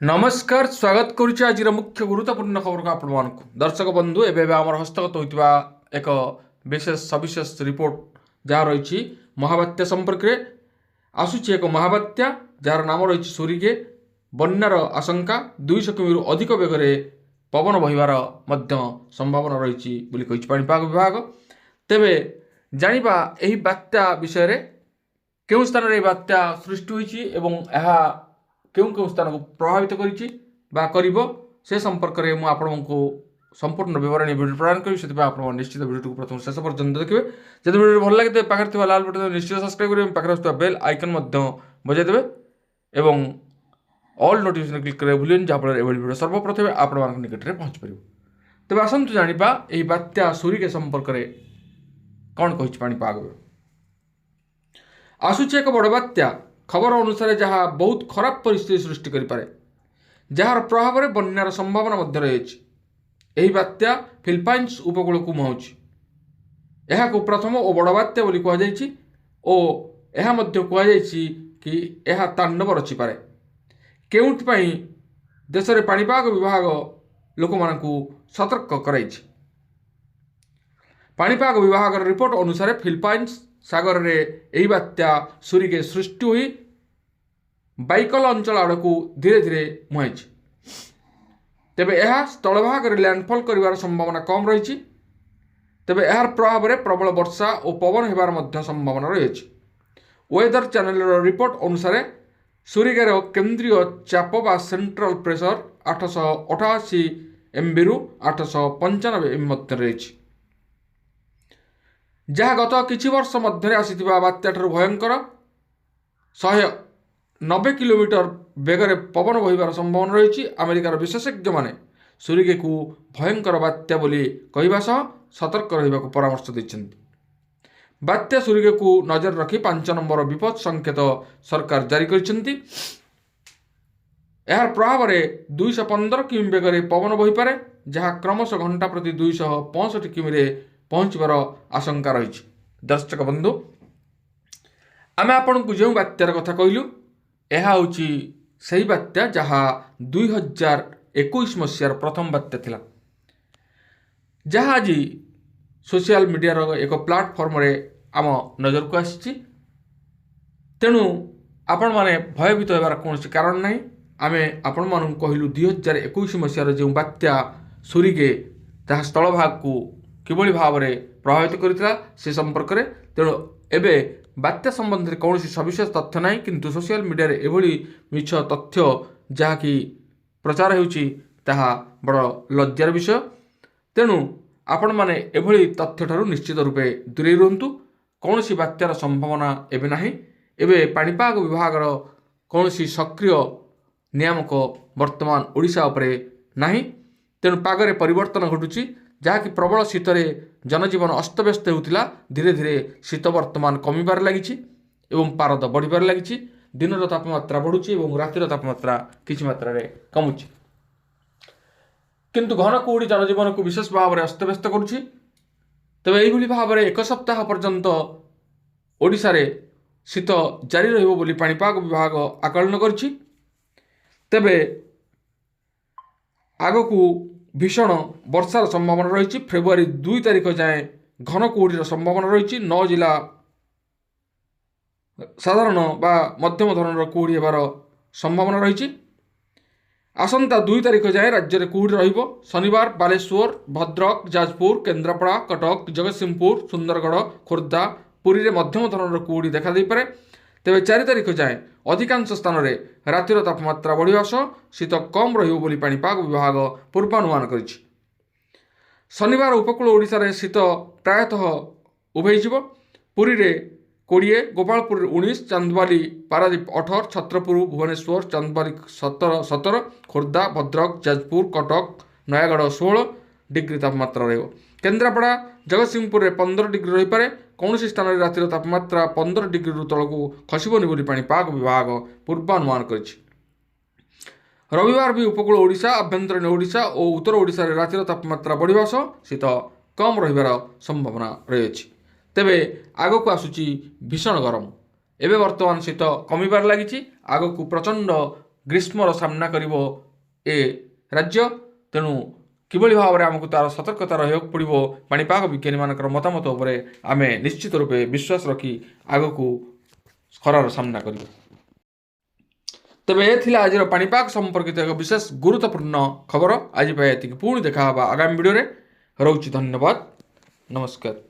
नमस्कार स्वागत करुच्ची आज मुख्य गुरुत्वपूर्ण खबर को आपण मानक दर्शक बंधु एवं आम हस्तगत होता एक विशेष सविशेष रिपोर्ट जहाँ रही महाबात्या संपर्क में आसूची एक महाबात्या जार नाम रही सुरीगे बन्यार आशंका 200 किमी अधिक बेगरे पवन बहिबार संभावना रही पाणीपाग विभाग। तेबे जानिबा एही बात्या विषय केउं स्थान रे बात्या सृष्टि होईची एवं एहा केउं केउं स्थान को प्रभावित करिछि बा करिवो से संपर्क में मुझे आपको संपूर्ण विवरण वीडियो प्रदान करी से आप निश्चित वीडियो को प्रथम शेष पर्यंत देखिए। जब वीडियो भल लगे पाखे लाल बटन निश्चित सब्सक्राइब करेंगे पाखे बेल आइकन बजाई देवे एवं ऑल नोटिफिकेशन क्लिक करेंगे भूलें जहाँफल वीडियो सर्वप्रथम आपण निकट में पहुँच पार। तेज आसतु जाना यही बात्या सुरी के संपर्क में कौन कही पाणीपाग आसूची एक बड़ बात्या खबर अनुसार जहाँ बहुत खराब परिस्थिति सृष्टि करें जार प्रभाव में बन्यार संभावना रही बात्या फिलिपाइन्स उपकूल को मुहाउछि। यह प्रथम और बड़ बात्या बोली कहुई और कि यह तांडव रचिपे केउथि देश में पाणीपाग विभाग लोक मानू सतर्क कराई। पाणीपाग विभाग रिपोर्ट अनुसार फिलिपाइन्स सागर रे यही बात्या सुरीगे सृष्टि हुई बाइकल अंचल आड़ को धीरे धीरे मुहाई। तेबे यह स्थलभाग में लैंडफॉल करिवार संभावना कम रही। तेबे यार प्रभाव में प्रबल वर्षा और पवन होबार संभावना रही। वेदर चैनल रिपोर्ट अनुसार सुरीगार केंद्रीय चाप बा सेंट्रल प्रेशर 888 MB रु 895 MB रही जहाँ गत किछि वर्ष मध्य आसीथिबा बात्या ठारू भयंकर 190 किलोमीटर बेगर पवन बहिबार संभावना रही। अमेरिकार विशेषज्ञ माने सुरीगे को भयंकर बात्या बोली कहवा सह सतर्क रहिबा को परामर्श दैछन्ति। बात्या सुरीगे को नजर रखी 5 नंबर विपद संकेत सरकार जारी करिसेंति। यार प्रभाव में 215 किमी बेगर पवन बहिपारे जहाँ क्रमश घंटा प्रति 265 किमी पहुँचबार आशंका रही। दर्शक बंधु आम आपण को जो बात्यार कथा कहलु यह हूँ से बात्या जहाँ 2021 मसीहार प्रथम बात्या थिला जहाँ आज सोशल मीडिया एक प्लाटफर्म रे आम नजर को आसी। तेणु आपण माने भयभीत होबार कौन कारण ना। आम आपण मानू कहलु 2021 मसीहार जो बात्या सुरीगे जहाँ स्थलभाग को किभली भाव में प्रभावित करथिला से संपर्क में। तेणु एबे बात्या संबंध में कौन सविशेष तथ्य ना किंतु सोशल मीडिया एभली मिछ तथ्य जहाँकि प्रचार होउछि ताहा बड़ लज्जार विषय। तेणु आपण माने एभली तथ्य ठारू निश्चित रूपे दूरे रुहंतु। कौन बात्यार संभावना एबे नाही। एबे पाणीपाग विभाग कौन सक्रिय नियामक वर्तमान ओडिशा उपरे नाही। तेणु पागरे परिवर्तन घटुछि जहाँकि प्रबल शीतरे जनजीवन अस्तव्यस्त होता धीरे धीरे शीत वर्तमान कमिबार लगी एवं पारद बढ़िबार लगी। दिन तापमात्रा बढ़ुची और रातिर तापमात्रा किछि मात्रा रे कमुची किंतु घन कुहुड़ी जनजीवन को विशेष भाव में अस्तव्यस्त करुछि। तेबे एइभली भाव में एक सप्ताह पर्यंत ओडिशा रे शीत जारी रहिबो बोली पाणीपाग विभाग आकलन करछि। तेबे आगकू भीषण वर्षार संभावना रही। फेब्रुआरी 2 तारिख जाए घन कुहुड़ीर संभावना रही। 9 जिला साधारण बा मध्यम धरणर कुहुड़ी हेबार संभावना रही। आसंता 2 तारिख जाए राज्य में कुहुड़ी रहिबो। शनिवार बालेश्वर भद्रक जाजपुर केन्द्रापड़ा कटक जगतसिंहपुर सुंदरगढ़ खोर्धा पुरी रे मध्यम धरणर कुहुड़ी देखा दे पारे। तेबे 4 तारिख जाए अधिकांश स्थान में रातिर तापमात्रा बढ़िया सह शीत कम रहिबो बोली पाणीपाग विभाग पूर्वानुमान करिछि। शनिवार उपकूल ओडिशा रे शीत प्रायतः उभयजिवो। पुरी रे 20 गोपालपुर 19 चांदबाली पारादीप 18 छत्रपुर भुवनेश्वर चांदबाली 17 खोर्धा भद्रक जाजपुर कटक नयागढ़ 16 डिग्री तापमात्रा रहिबो। केन्द्रापड़ा जगतसिंहपुर रे 15 डिग्री रही पारे। कौन स्थान में रातिर तापमात्रा 15 डिग्री तल को खसबनी बोली पाणीपाग विभाग पूर्वानुमान करिछि। रविवार भी उपकूल ओडिशा आभ्यंतरीण ओडिशा और उत्तर ओडिशा रे रातिर तापमात्रा बढ़िबा सह शीत कम रहिबार संभावना रही। तेबे आगक आसुची भीषण गरम। एबे वर्तमान शीत कमिबार लगी। आगक प्रचंड ଗ୍ରୀଷ୍ମର ସାମ୍ନା କରିବ ଏ ରାଜ୍ୟ। ତେଣୁ କିଭଳି ଭାବରେ ଆମକୁ ତା'ର ସତର୍କତା ରହିବାକୁ ପଡ଼ିବ ପାଣିପାଗ ବିଜ୍ଞାନୀମାନଙ୍କର ମତାମତ ଉପରେ ଆମେ ନିଶ୍ଚିତ ରୂପେ ବିଶ୍ୱାସ ରଖି ଆଗକୁ ଖରାର ସାମ୍ନା କରିବା। ତେବେ ଏ ଥିଲା ଆଜିର ପାଣିପାଗ ସମ୍ପର୍କିତ ଏକ ବିଶେଷ ଗୁରୁତ୍ୱପୂର୍ଣ୍ଣ ଖବର। ଆଜି ପାଇଁ ଏତିକି, ପୁଣି ଦେଖା ହେବା ଆଗାମୀ ଭିଡ଼ିଓରେ। ରହୁଛି, ଧନ୍ୟବାଦ, ନମସ୍କାର।